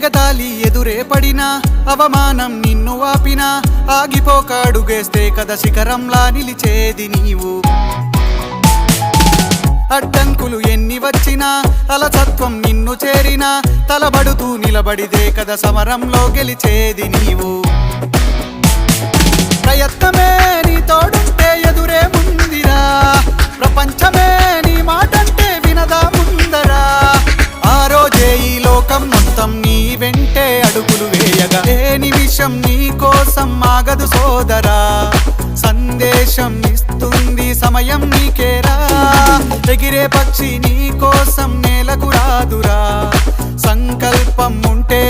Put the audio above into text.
ఎగతాళి ఎదురే పడినా అవమానం నిన్ను ఆపినా ఆగిపోక అడుగేస్తే కదా శిఖరంలా నిలిచేది నీవు. అడ్డంకులు ఎన్ని వచ్చినా అలసత్వం నిన్ను చేరినా తలబడుతూ నిలబడిదే కదా సమరంలో గెలిచేది నీవు. ప్రయత్నమే నీ తోడుంటే ఎదురే ముందిరా, ప్రపంచమే నీ మాటంటే వినదా ముందరా. ఆ రోజే ఈ లోకం మొత్తం నీ వెంటే అడుగులు వేయగా ఏ నిమిషం నీ కోసం ఆగదు సోదరా. సందేశం ఇస్తుంది సమయం నీకేరా, ఎగిరే పక్షి నీ కోసం నేలకు రాదురా. సంకల్పం ఉంటే